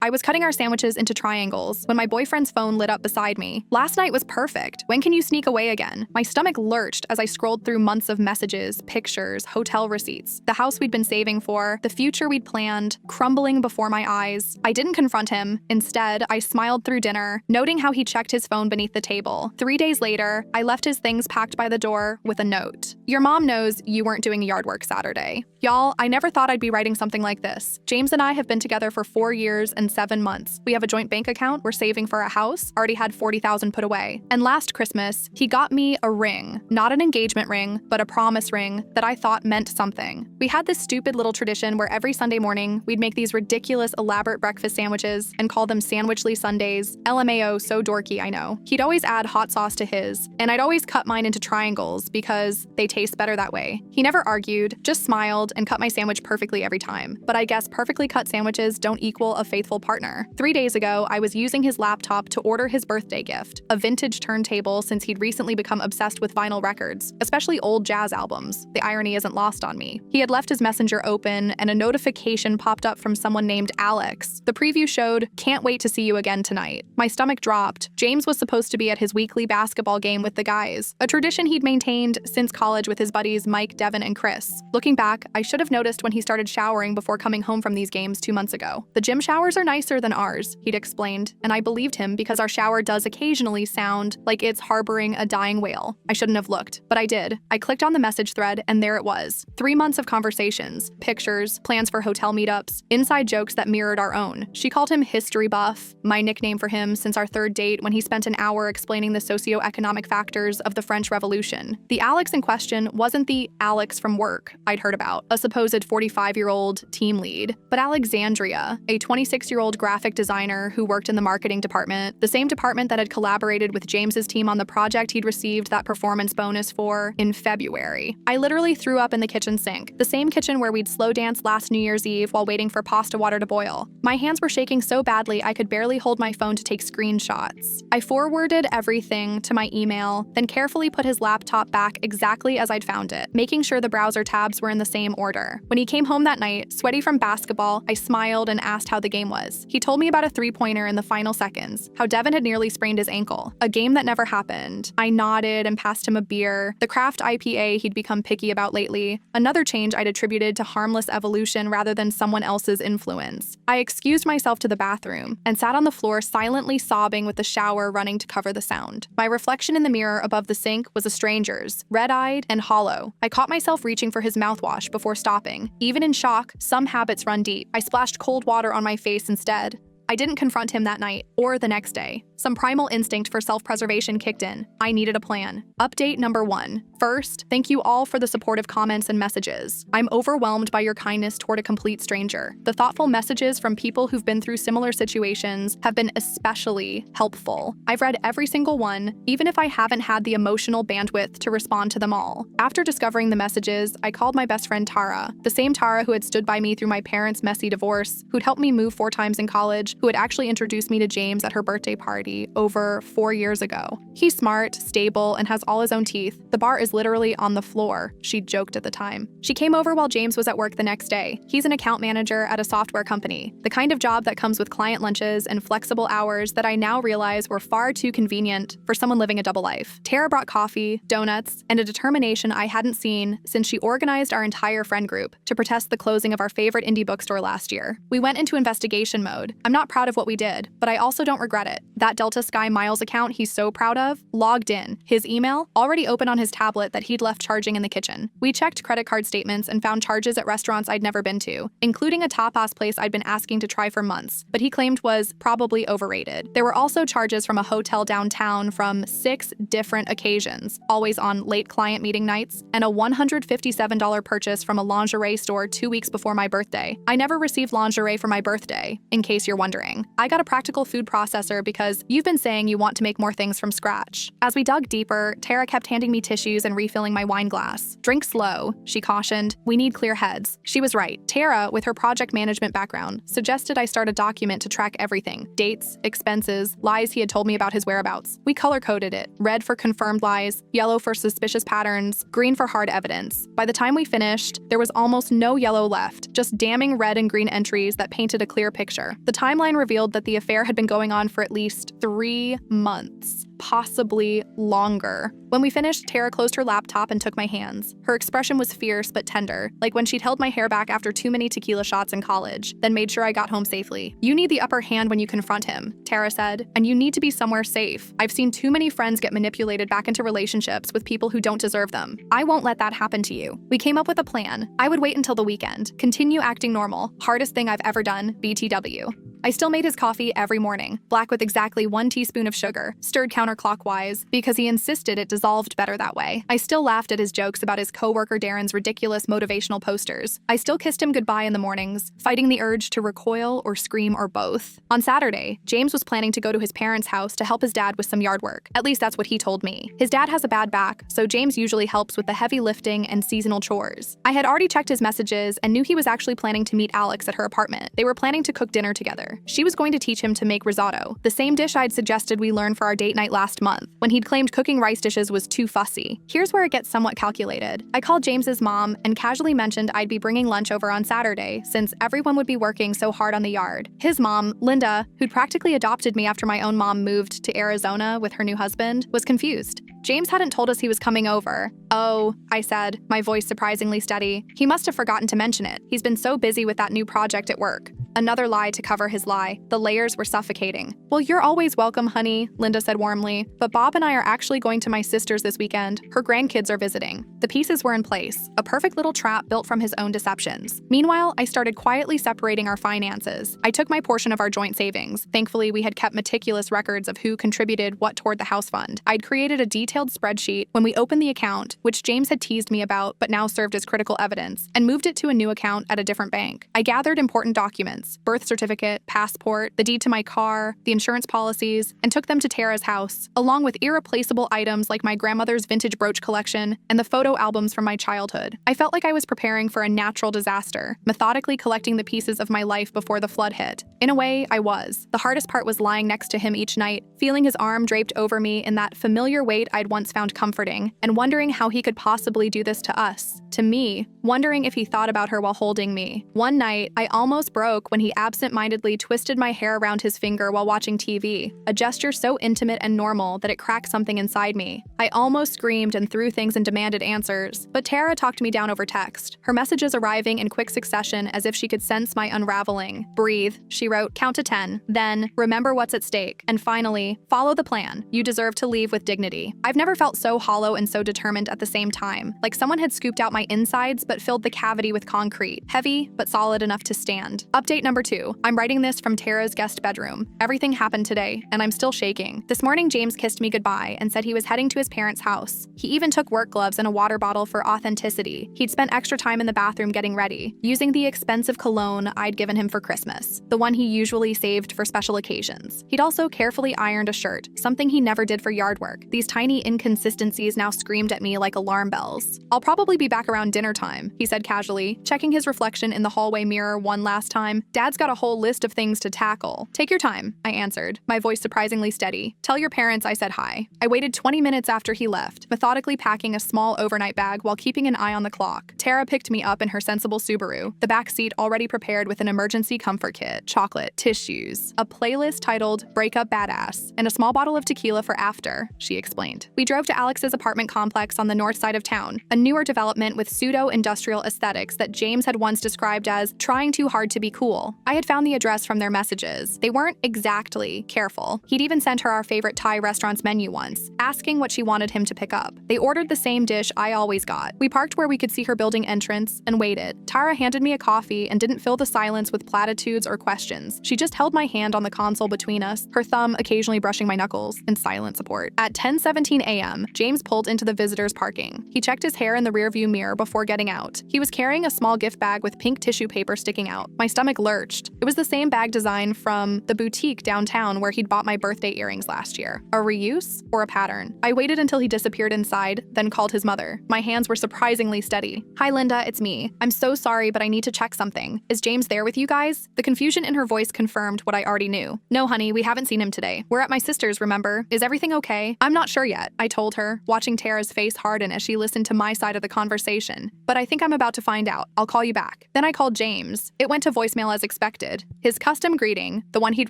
I was cutting our sandwiches into triangles when my boyfriend's phone lit up beside me. Last night was perfect. When can you sneak away again? My stomach lurched as I scrolled through months of messages, pictures, hotel receipts, the house we'd been saving for, the future we'd planned, crumbling before my eyes. I didn't confront him. Instead, I smiled through dinner, noting how he checked his phone beneath the table. 3 days later, I left his things packed by the door with a note. Your mom knows you weren't doing yard work Saturday. Y'all, I never thought I'd be writing something like this. James and I have been together for 4 years and 7 months. We have a joint bank account, we're saving for a house, already had $40,000 put away. And last Christmas, he got me a ring. Not an engagement ring, but a promise ring that I thought meant something. We had this stupid little tradition where every Sunday morning, we'd make these ridiculous elaborate breakfast sandwiches and call them Sandwichly Sundays. LMAO, so dorky, I know. He'd always add hot sauce to his, and I'd always cut mine into triangles because they taste better that way. He never argued, just smiled and cut my sandwich perfectly every time. But I guess perfectly cut sandwiches don't equal a faithful partner. 3 days ago, I was using his laptop to order his birthday gift, a vintage turntable since he'd recently become obsessed with vinyl records, especially old jazz albums. The irony isn't lost on me. He had left his messenger open and a notification popped up from someone named Alex. The preview showed, "Can't wait to see you again tonight." My stomach dropped. James was supposed to be at his weekly basketball game with the guys, a tradition he'd maintained since college with his buddies Mike, Devin, and Chris. Looking back, I should have noticed when he started showering before coming home from these games 2 months ago. The gym showers are nicer than ours, he'd explained, and I believed him because our shower does occasionally sound like it's harboring a dying whale. I shouldn't have looked, but I did. I clicked on the message thread, and there it was. 3 months of conversations, pictures, plans for hotel meetups, inside jokes that mirrored our own. She called him History Buff, my nickname for him since our 3rd date when he spent an hour explaining the socioeconomic factors of the French Revolution. The Alex in question wasn't the Alex from work I'd heard about, a supposed 45-year-old team lead, but Alexandria, a 26-year-old graphic designer who worked in the marketing department, the same department that had collaborated with James's team on the project he'd received that performance bonus for in February. I literally threw up in the kitchen sink, the same kitchen where we'd slow dance last New Year's Eve while waiting for pasta water to boil. My hands were shaking so badly I could barely hold my phone to take screenshots. I forwarded everything to my email, then carefully put his laptop back exactly as I'd found it, making sure the browser tabs were in the same order. When he came home that night, sweaty from basketball, I smiled and asked how the game was. He told me about a 3-pointer in the final seconds, how Devin had nearly sprained his ankle, a game that never happened. I nodded and passed him a beer, the craft IPA he'd become picky about lately, another change I'd attributed to harmless evolution rather than someone else's influence. I excused myself to the bathroom and sat on the floor silently sobbing with the shower running to cover the sound. My reflection in the mirror above the sink was a stranger's, red-eyed and hollow. I caught myself reaching for his mouthwash before stopping. Even in shock, some habits run deep. I splashed cold water on my face instead. I didn't confront him that night or the next day. Some primal instinct for self-preservation kicked in. I needed a plan. Update number 1. First, thank you all for the supportive comments and messages. I'm overwhelmed by your kindness toward a complete stranger. The thoughtful messages from people who've been through similar situations have been especially helpful. I've read every single one, even if I haven't had the emotional bandwidth to respond to them all. After discovering the messages, I called my best friend Tara, the same Tara who had stood by me through my parents' messy divorce, who'd helped me move 4 times in college, who had actually introduced me to James at her birthday party over 4 years ago. He's smart, stable, and has all his own teeth. The bar is literally on the floor, she joked at the time. She came over while James was at work the next day. He's an account manager at a software company, the kind of job that comes with client lunches and flexible hours that I now realize were far too convenient for someone living a double life. Tara brought coffee, donuts, and a determination I hadn't seen since she organized our entire friend group to protest the closing of our favorite indie bookstore last year. We went into investigation mode. I'm not proud of what we did, but I also don't regret it. That Delta Sky Miles account he's so proud of, logged in. His email, already open on his tablet that he'd left charging in the kitchen. We checked credit card statements and found charges at restaurants I'd never been to, including a tapas place I'd been asking to try for months, but he claimed was probably overrated. There were also charges from a hotel downtown from 6 different occasions, always on late client meeting nights, and a $157 purchase from a lingerie store 2 weeks before my birthday. I never received lingerie for my birthday, in case you're wondering. I got a practical food processor because you've been saying you want to make more things from scratch. As we dug deeper, Tara kept handing me tissues and refilling my wine glass. Drink slow, she cautioned. We need clear heads. She was right. Tara, with her project management background, suggested I start a document to track everything. Dates, expenses, lies he had told me about his whereabouts. We color-coded it. Red for confirmed lies, yellow for suspicious patterns, green for hard evidence. By the time we finished, there was almost no yellow left, just damning red and green entries that painted a clear picture. The timeline timeline revealed that the affair had been going on for at least 3 months, possibly longer. When we finished, Tara closed her laptop and took my hands. Her expression was fierce but tender, like when she'd held my hair back after too many tequila shots in college, then made sure I got home safely. "You need the upper hand when you confront him," Tara said, "and you need to be somewhere safe. I've seen too many friends get manipulated back into relationships with people who don't deserve them. I won't let that happen to you." We came up with a plan. I would wait until the weekend, continue acting normal. Hardest thing I've ever done, BTW. I still made his coffee every morning, black with exactly 1 teaspoon of sugar, stirred counterclockwise, because he insisted it dissolved better that way. I still laughed at his jokes about his coworker Darren's ridiculous motivational posters. I still kissed him goodbye in the mornings, fighting the urge to recoil or scream or both. On Saturday, James was planning to go to his parents' house to help his dad with some yard work. At least that's what he told me. His dad has a bad back, so James usually helps with the heavy lifting and seasonal chores. I had already checked his messages and knew he was actually planning to meet Alex at her apartment. They were planning to cook dinner together. She was going to teach him to make risotto, the same dish I'd suggested we learn for our date night last month, when he'd claimed cooking rice dishes was too fussy. Here's where it gets somewhat calculated. I called James's mom and casually mentioned I'd be bringing lunch over on Saturday, since everyone would be working so hard on the yard. His mom, Linda, who'd practically adopted me after my own mom moved to Arizona with her new husband, was confused. James hadn't told us he was coming over. "Oh," I said, my voice surprisingly steady. "He must have forgotten to mention it. He's been so busy with that new project at work." Another lie to cover his lie. The layers were suffocating. "Well, you're always welcome, honey," Linda said warmly. "But Bob and I are actually going to my sister's this weekend. Her grandkids are visiting." The pieces were in place, a perfect little trap built from his own deceptions. Meanwhile, I started quietly separating our finances. I took my portion of our joint savings. Thankfully, we had kept meticulous records of who contributed what toward the house fund. I'd created a detailed spreadsheet when we opened the account, which James had teased me about but now served as critical evidence, and moved it to a new account at a different bank. I gathered important documents, birth certificate, passport, the deed to my car, the insurance policies, and took them to Tara's house, along with irreplaceable items like my grandmother's vintage brooch collection and the photo albums from my childhood. I felt like I was preparing for a natural disaster, methodically collecting the pieces of my life before the flood hit. In a way, I was. The hardest part was lying next to him each night, feeling his arm draped over me in that familiar weight I'd once found comforting, and wondering how he could possibly do this to us, to me, wondering if he thought about her while holding me. One night, I almost broke when he absent-mindedly twisted my hair around his finger while watching TV, a gesture so intimate and normal that it cracked something inside me. I almost screamed and threw things and demanded answers, but Tara talked me down over text, her messages arriving in quick succession as if she could sense my unraveling. "Breathe," she wrote, "count to 10. Then, remember what's at stake. And finally, follow the plan. You deserve to leave with dignity." I've never felt so hollow and so determined at the same time, like someone had scooped out my insides but filled the cavity with concrete, heavy but solid enough to stand. Update number 2. I'm writing this from Tara's guest bedroom. Everything happened today, and I'm still shaking. This morning, James kissed me goodbye and said he was heading to his parents' house. He even took work gloves and a water bottle for authenticity. He'd spent extra time in the bathroom getting ready, using the expensive cologne I'd given him for Christmas, the one he usually saved for special occasions. He'd also carefully ironed a shirt, something he never did for yard work. These tiny inconsistencies now screamed at me like alarm bells. "I'll probably be back around dinner time," he said casually, checking his reflection in the hallway mirror one last time. "Dad's got a whole list of things to tackle." "Take your time," I answered, my voice surprisingly steady. "Tell your parents I said hi." I waited 20 minutes after he left, methodically packing a small overnight bag while keeping an eye on the clock. Tara picked me up in her sensible Subaru, the back seat already prepared with an emergency comfort kit, chocolate, tissues, a playlist titled Break Up Badass, and a small bottle of tequila for after, she explained. We drove to Alex's apartment complex on the north side of town, a newer development with pseudo-industrial aesthetics that James had once described as trying too hard to be cool. I had found the address from their messages. They weren't exactly careful. He'd even sent her our favorite Thai restaurant's menu once, asking what she wanted him to pick up. They ordered the same dish I always got. We parked where we could see her building entrance and waited. Tara handed me a coffee and didn't fill the silence with platitudes or questions. She just held my hand on the console between us, her thumb occasionally brushing my knuckles in silent support. At 10:17 a.m., James pulled into the visitors' parking. He checked his hair in the rearview mirror before getting out. He was carrying a small gift bag with pink tissue paper sticking out. My stomach lurched. It was the same bag design from the boutique downtown where he'd bought my birthday earrings last year. A reuse or a pattern? I waited until he disappeared inside, then called his mother. My hands were surprisingly steady. "Hi, Linda, it's me. I'm so sorry, but I need to check something. Is James there with you guys?" The confusion in her voice confirmed what I already knew. "No, honey, we haven't seen him today. We're at my sister's, remember? Is everything okay?" "I'm not sure yet," I told her, watching Tara's face harden as she listened to my side of the conversation. "But I think I'm about to find out. I'll call you back." Then I called James. It went to voicemail as as expected. His custom greeting, the one he'd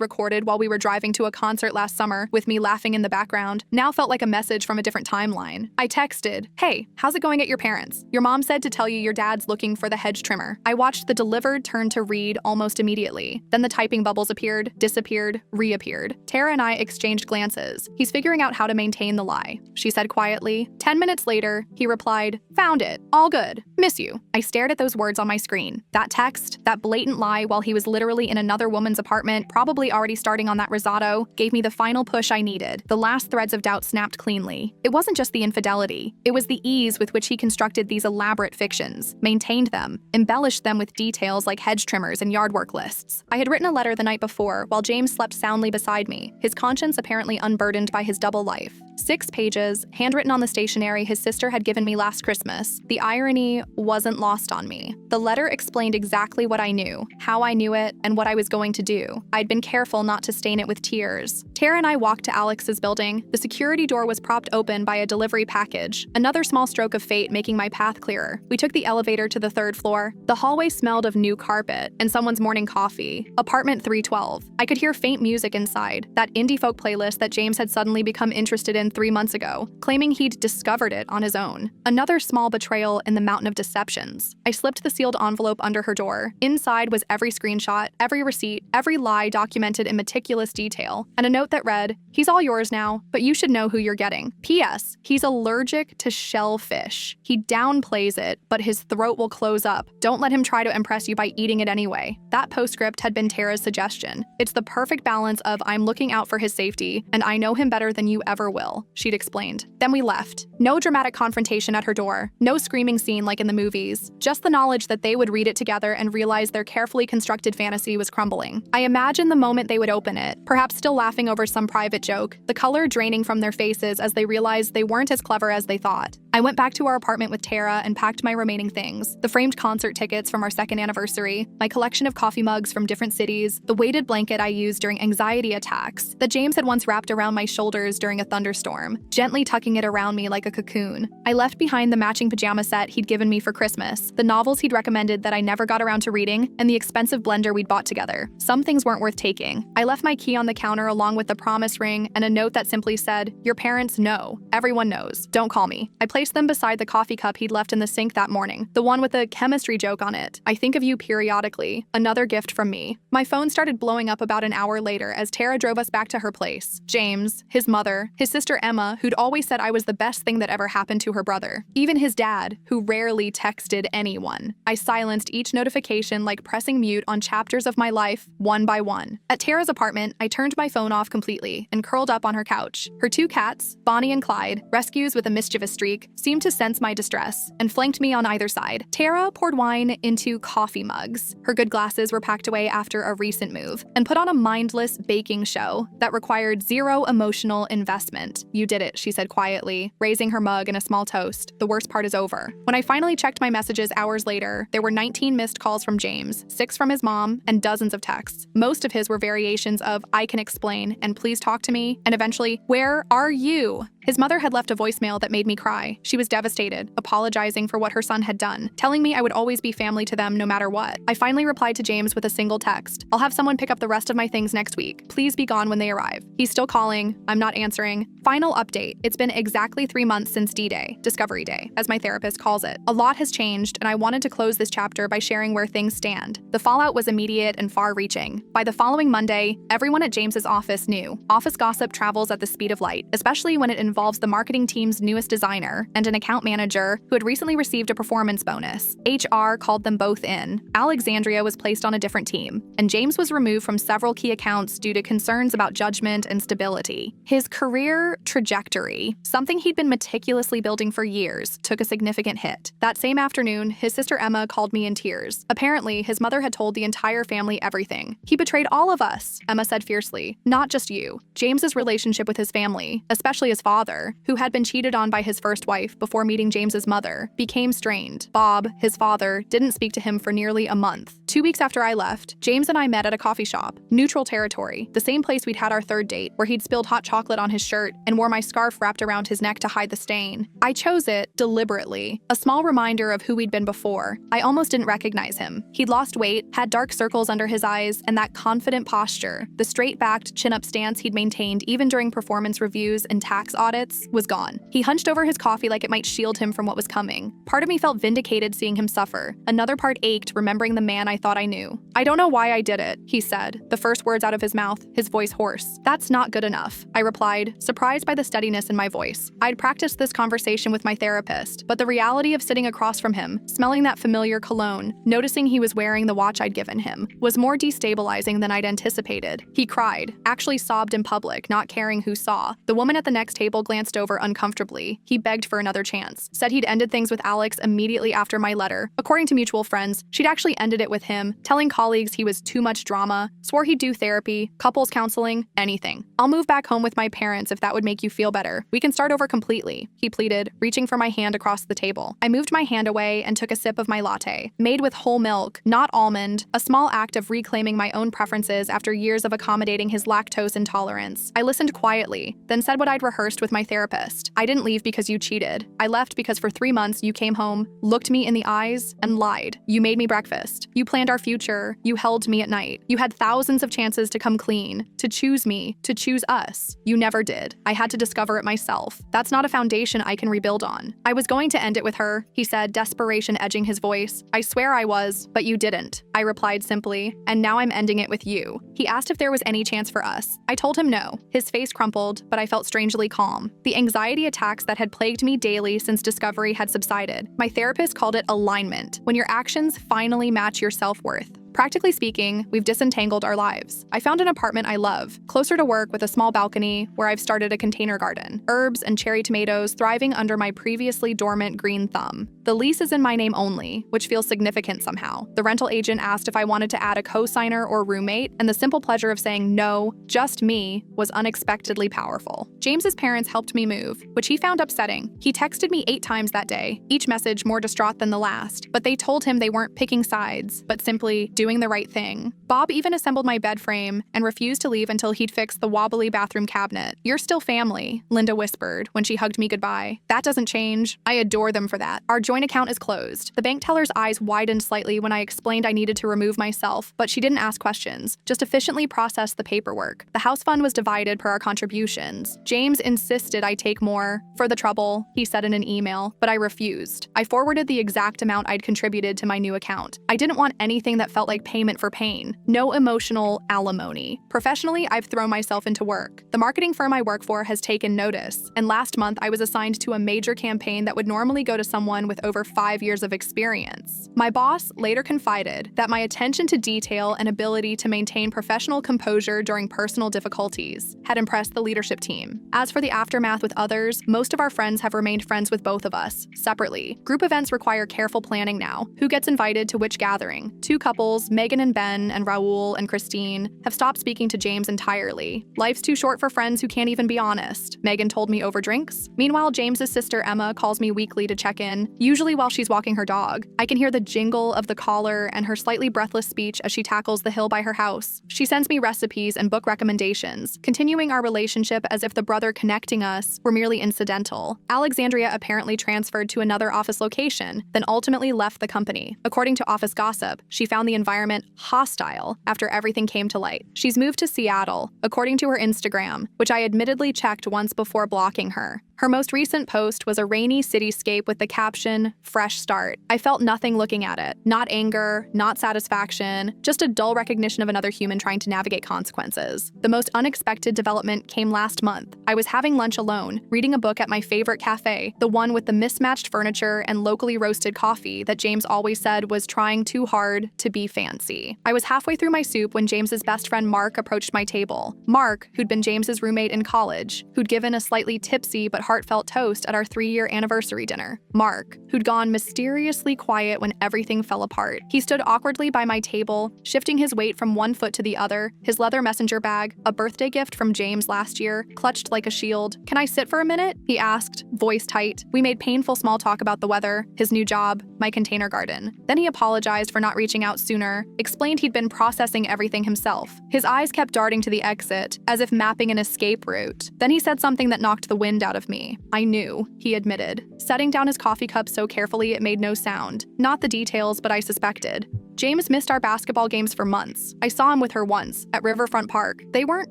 recorded while we were driving to a concert last summer with me laughing in the background, now felt like a message from a different timeline. I texted, "Hey, how's it going at your parents'? Your mom said to tell you your dad's looking for the hedge trimmer." I watched the delivered turn to read almost immediately. Then the typing bubbles appeared, disappeared, reappeared. Tara and I exchanged glances. "He's figuring out how to maintain the lie," she said quietly. 10 minutes later, he replied, "Found it. All good. Miss you." I stared at those words on my screen. That text, that blatant lie while he was literally in another woman's apartment, probably already starting on that risotto, gave me the final push I needed. The last threads of doubt snapped cleanly. It wasn't just the infidelity. It was the ease with which he constructed these elaborate fictions, maintained them, embellished them with details like hedge trimmers and yard work lists. I had written a letter the night before while James slept soundly beside me, his conscience apparently unburdened by his double life. 6 pages, handwritten on the stationery his sister had given me last Christmas. The irony wasn't lost on me. The letter explained exactly what I knew, how I knew it, and what I was going to do. I'd been careful not to stain it with tears. Tara and I walked to Alex's building. The security door was propped open by a delivery package, another small stroke of fate making my path clearer. We took the elevator to the 3rd floor. The hallway smelled of new carpet and someone's morning coffee. Apartment 312. I could hear faint music inside, that indie folk playlist that James had suddenly become interested in 3 months ago, claiming he'd discovered it on his own. Another small betrayal in the mountain of deceptions. I slipped the sealed envelope under her door. Inside was every screenshot, every receipt, every lie documented in meticulous detail, and a note that read, "He's all yours now, but you should know who you're getting. P.S. He's allergic to shellfish. He downplays it, but his throat will close up. Don't let him try to impress you by eating it anyway." That postscript had been Tara's suggestion. "It's the perfect balance of I'm looking out for his safety, and I know him better than you ever will," she'd explained. Then we left. No dramatic confrontation at her door. No screaming scene like in the movies. Just the knowledge that they would read it together and realize their carefully constructed fantasy was crumbling. I imagined the moment they would open it, perhaps still laughing over some private joke, the color draining from their faces as they realized they weren't as clever as they thought. I went back to our apartment with Tara and packed my remaining things. The framed concert tickets from our 2nd anniversary, my collection of coffee mugs from different cities, the weighted blanket I used during anxiety attacks that James had once wrapped around my shoulders during a thunderstorm, gently tucking it around me like a cocoon. I left behind the matching pajama set he'd given me for Christmas, the novels he'd recommended that I never got around to reading, and the expensive blender we'd bought together. Some things weren't worth taking. I left my key on the counter along with the promise ring and a note that simply said, "Your parents know. Everyone knows. Don't call me." I placed them beside the coffee cup he'd left in the sink that morning, the one with a chemistry joke on it. "I think of you periodically. Another gift from me." My phone started blowing up about an hour later as Tara drove us back to her place. James, his mother, his sister Emma, who'd always said I was the best thing that ever happened to her brother. Even his dad, who rarely texted anyone. I silenced each notification like pressing mute on chapters of my life, one by one. At Tara's apartment, I turned my phone off completely and curled up on her couch. Her 2 cats, Bonnie and Clyde, rescues with a mischievous streak, seemed to sense my distress and flanked me on either side. Tara poured wine into coffee mugs. Her good glasses were packed away after a recent move, and put on a mindless baking show that required zero emotional investment. "You did it," she said quietly, raising her mug in a small toast. "The worst part is over." When I finally checked my messages hours later, there were 19 missed calls from James, 6 from his mom, and dozens of texts. Most of his were variations of "I can explain" and "please talk to me," and eventually, "Where are you?" His mother had left a voicemail that made me cry. She was devastated, apologizing for what her son had done, telling me I would always be family to them no matter what. I finally replied to James with a single text. "I'll have someone pick up the rest of my things next week. Please be gone when they arrive." He's still calling. I'm not answering. Final update. It's been exactly 3 months since D-Day, Discovery Day, as my therapist calls it. A lot has changed, and I wanted to close this chapter by sharing where things stand. The fallout was immediate and far-reaching. By the following Monday, everyone at James's office knew. Office gossip travels at the speed of light, especially when it involves the marketing team's newest designer and an account manager who had recently received a performance bonus. HR called them both in. Alexandria was placed on a different team, and James was removed from several key accounts due to concerns about judgment and stability. His career trajectory, something he'd been meticulously building for years, took a significant hit. That same afternoon, his sister Emma called me in tears. Apparently, his mother had told the entire family everything. "He betrayed all of us," Emma said fiercely. "Not just you." James's relationship with his family, especially his father, who had been cheated on by his first wife before meeting James's mother, became strained. Bob, his father, didn't speak to him for nearly a month. 2 weeks after I left, James and I met at a coffee shop, neutral territory, the same place we'd had our 3rd date, where he'd spilled hot chocolate on his shirt and wore my scarf wrapped around his neck to hide the stain. I chose it deliberately, a small reminder of who we'd been before. I almost didn't recognize him. He'd lost weight, had dark circles under his eyes, and that confident posture, the straight-backed, chin-up stance he'd maintained even during performance reviews and tax audits, was gone. He hunched over his coffee like it might shield him from what was coming. Part of me felt vindicated seeing him suffer. Another part ached remembering the man I thought I knew. "I don't know why I did it," he said, the first words out of his mouth, his voice hoarse. "That's not good enough," I replied, surprised by the steadiness in my voice. I'd practiced this conversation with my therapist, but the reality of sitting across from him, smelling that familiar cologne, noticing he was wearing the watch I'd given him, was more destabilizing than I'd anticipated. He cried, actually sobbed in public, not caring who saw. The woman at the next table glanced over uncomfortably. He begged for another chance, said he'd ended things with Alex immediately after my letter. According to mutual friends, she'd actually ended it with him, telling colleagues he was too much drama, swore he'd do therapy, couples counseling, anything. "I'll move back home with my parents if that would make you feel better. We can start over completely," he pleaded, reaching for my hand across the table. I moved my hand away and took a sip of my latte, made with whole milk, not almond, a small act of reclaiming my own preferences after years of accommodating his lactose intolerance. I listened quietly, then said what I'd rehearsed with my therapist. "I didn't leave because you cheated. I left because for 3 months you came home, looked me in the eyes, and lied. You made me breakfast. You planned our future. You held me at night. You had thousands of chances to come clean, to choose me, to choose us. You never did. I had to discover it myself. That's not a foundation I can rebuild on." "I was going to end it with her," he said, desperation edging his voice. "I swear I was, but you didn't," I replied simply, "and now I'm ending it with you." He asked if there was any chance for us. I told him no. His face crumpled, but I felt strangely calm. The anxiety attacks that had plagued me daily since discovery had subsided. My therapist called it alignment, when your actions finally match your self-worth. Practically speaking, we've disentangled our lives. I found an apartment I love, closer to work with a small balcony where I've started a container garden, herbs and cherry tomatoes thriving under my previously dormant green thumb. The lease is in my name only, which feels significant somehow. The rental agent asked if I wanted to add a co-signer or roommate, and the simple pleasure of saying no, just me, was unexpectedly powerful. James's parents helped me move, which he found upsetting. He texted me 8 times that day, each message more distraught than the last, but they told him they weren't picking sides, but simply doing the right thing. Bob even assembled my bed frame and refused to leave until he'd fixed the wobbly bathroom cabinet. "You're still family," Linda whispered when she hugged me goodbye. "That doesn't change. I adore them for that. Our joint account is closed." The bank teller's eyes widened slightly when I explained I needed to remove myself, but she didn't ask questions, just efficiently processed the paperwork. The house fund was divided per our contributions. James insisted I take more for the trouble, he said in an email, but I refused. I forwarded the exact amount I'd contributed to my new account. I didn't want anything that felt like payment for pain. No emotional alimony. Professionally, I've thrown myself into work. The marketing firm I work for has taken notice, and last month I was assigned to a major campaign that would normally go to someone with over 5 years of experience. My boss later confided that my attention to detail and ability to maintain professional composure during personal difficulties had impressed the leadership team. As for the aftermath with others, most of our friends have remained friends with both of us, separately. Group events require careful planning now. Who gets invited to which gathering? 2 couples, Megan and Ben and Raul and Christine, have stopped speaking to James entirely. Life's too short for friends who can't even be honest, Megan told me over drinks. Meanwhile, James's sister Emma calls me weekly to check in, usually while she's walking her dog. I can hear the jingle of the collar and her slightly breathless speech as she tackles the hill by her house. She sends me recipes and book recommendations, continuing our relationship as if the brother connecting us were merely incidental. Alexandria apparently transferred to another office location, then ultimately left the company. According to office gossip, she found the environment hostile after everything came to light. She's moved to Seattle, according to her Instagram, which I admittedly checked once before blocking her. Her most recent post was a rainy cityscape with the caption, "Fresh start." I felt nothing looking at it. Not anger, not satisfaction, just a dull recognition of another human trying to navigate consequences. The most unexpected development came last month. I was having lunch alone, reading a book at my favorite cafe, the one with the mismatched furniture and locally roasted coffee that James always said was trying too hard to be fancy. I was halfway through my soup when James's best friend Mark approached my table. Mark, who'd been James's roommate in college, who'd given a slightly tipsy but heartfelt toast at our 3-year anniversary dinner. Mark, who'd gone mysteriously quiet when everything fell apart. He stood awkwardly by my table, shifting his weight from one foot to the other, his leather messenger bag, a birthday gift from James last year, clutched like a shield. "Can I sit for a minute?" he asked, voice tight. We made painful small talk about the weather, his new job, my container garden. Then he apologized for not reaching out sooner manner, explained he'd been processing everything himself. His eyes kept darting to the exit, as if mapping an escape route. Then he said something that knocked the wind out of me. I knew, he admitted, setting down his coffee cup so carefully it made no sound. Not the details, but I suspected. James missed our basketball games for months. I saw him with her once, at Riverfront Park. They weren't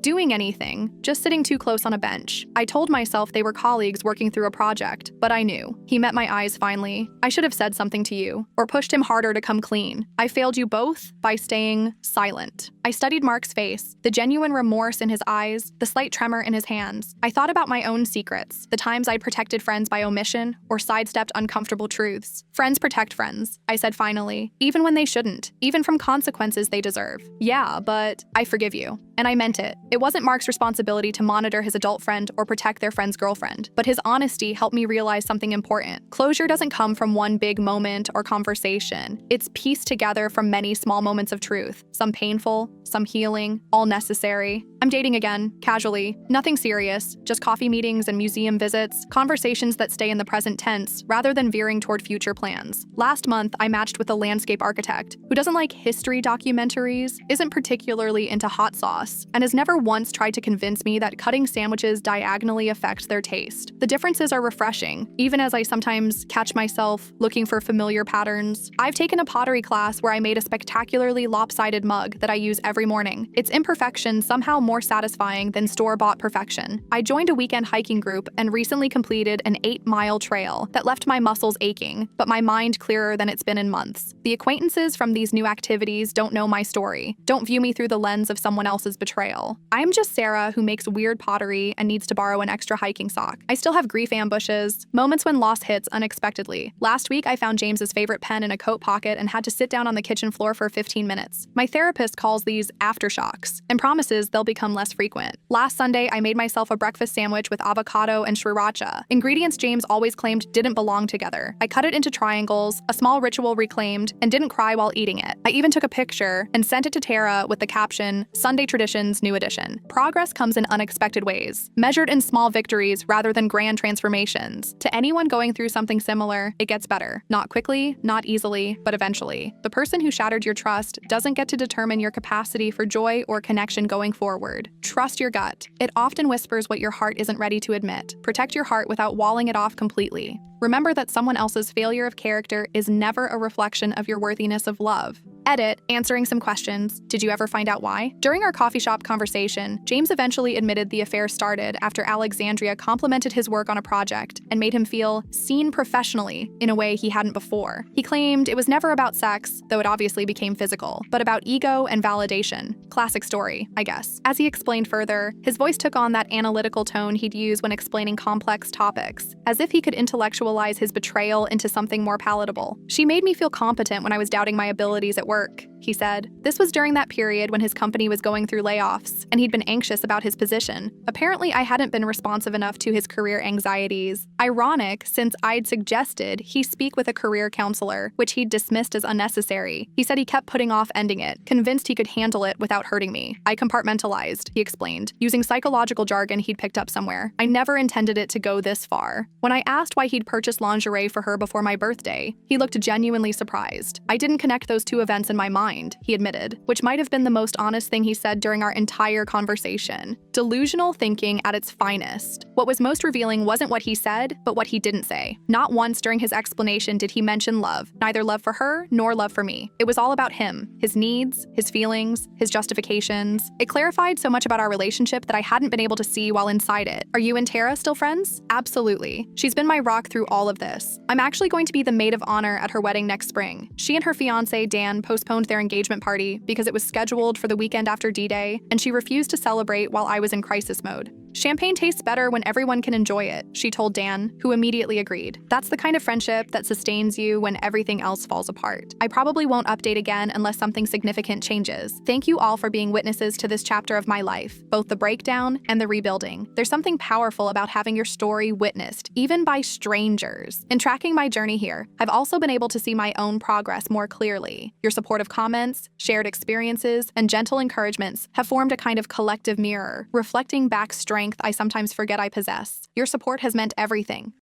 doing anything, just sitting too close on a bench. I told myself they were colleagues working through a project, but I knew. He met my eyes finally. I should have said something to you, or pushed him harder to come clean. I failed you both by staying silent. I studied Mark's face, the genuine remorse in his eyes, the slight tremor in his hands. I thought about my own secrets, the times I'd protected friends by omission or sidestepped uncomfortable truths. Friends protect friends, I said finally, even when they shouldn't. Even from consequences they deserve. Yeah, but I forgive you. And I meant it. It wasn't Mark's responsibility to monitor his adult friend or protect their friend's girlfriend, but his honesty helped me realize something important. Closure doesn't come from one big moment or conversation. It's pieced together from many small moments of truth, some painful, some healing, all necessary. I'm dating again, casually. Nothing serious, just coffee meetings and museum visits, conversations that stay in the present tense rather than veering toward future plans. Last month, I matched with a landscape architect who doesn't like history documentaries, isn't particularly into hot sauce, and has never once tried to convince me that cutting sandwiches diagonally affects their taste. The differences are refreshing, even as I sometimes catch myself looking for familiar patterns. I've taken a pottery class where I made a spectacularly lopsided mug that I use every morning. Its imperfection somehow more satisfying than store-bought perfection. I joined a weekend hiking group and recently completed an 8-mile trail that left my muscles aching, but my mind clearer than it's been in months. The acquaintances from these new activities don't know my story, don't view me through the lens of someone else's betrayal. I'm just Sarah who makes weird pottery and needs to borrow an extra hiking sock. I still have grief ambushes, moments when loss hits unexpectedly. Last week, I found James's favorite pen in a coat pocket and had to sit down on the kitchen floor for 15 minutes. My therapist calls these aftershocks and promises they'll become less frequent. Last Sunday, I made myself a breakfast sandwich with avocado and sriracha, ingredients James always claimed didn't belong together. I cut it into triangles, a small ritual reclaimed, and didn't cry while eating it. I even took a picture and sent it to Tara with the caption, Sunday Traditions, New Edition. Progress comes in unexpected ways, measured in small victories rather than grand transformations. To anyone going through something similar, it gets better. Not quickly, not easily, but eventually. The person who shattered your trust doesn't get to determine your capacity for joy or connection going forward. Trust your gut. It often whispers what your heart isn't ready to admit. Protect your heart without walling it off completely. Remember that someone else's failure of character is never a reflection of your worthiness of love. Edit, answering some questions. Did you ever find out why? During our coffee shop conversation, James eventually admitted the affair started after Alexandria complimented his work on a project and made him feel seen professionally in a way he hadn't before. He claimed it was never about sex, though it obviously became physical, but about ego and validation. Classic story, I guess. As he explained further, his voice took on that analytical tone he'd use when explaining complex topics, as if he could intellectualize his betrayal into something more palatable. She made me feel competent when I was doubting my abilities at work, he said. This was during that period when his company was going through layoffs, and he'd been anxious about his position. Apparently, I hadn't been responsive enough to his career anxieties. Ironic, since I'd suggested he speak with a career counselor, which he'd dismissed as unnecessary. He said he kept putting off ending it, convinced he could handle it without hurting me. I compartmentalized, he explained, using psychological jargon he'd picked up somewhere. I never intended it to go this far. When I asked why he'd purchased lingerie for her before my birthday, he looked genuinely surprised. I didn't connect those two events in my mind, he admitted, which might have been the most honest thing he said during our entire conversation. Delusional thinking at its finest. What was most revealing wasn't what he said, but what he didn't say. Not once during his explanation did he mention love, neither love for her nor love for me. It was all about him, his needs, his feelings, his justifications. It clarified so much about our relationship that I hadn't been able to see while inside it. Are you and Tara still friends? Absolutely. She's been my rock through all of this. I'm actually going to be the maid of honor at her wedding next spring. She and her fiancé, Dan, postponed their engagement party because it was scheduled for the weekend after D-Day, and she refused to celebrate while I was in crisis mode. Champagne tastes better when everyone can enjoy it, she told Dan, who immediately agreed. That's the kind of friendship that sustains you when everything else falls apart. I probably won't update again unless something significant changes. Thank you all for being witnesses to this chapter of my life, both the breakdown and the rebuilding. There's something powerful about having your story witnessed, even by strangers. In tracking my journey here, I've also been able to see my own progress more clearly. Your supportive comments, shared experiences, and gentle encouragements have formed a kind of collective mirror, reflecting back strength I sometimes forget I possess. Your support has meant everything.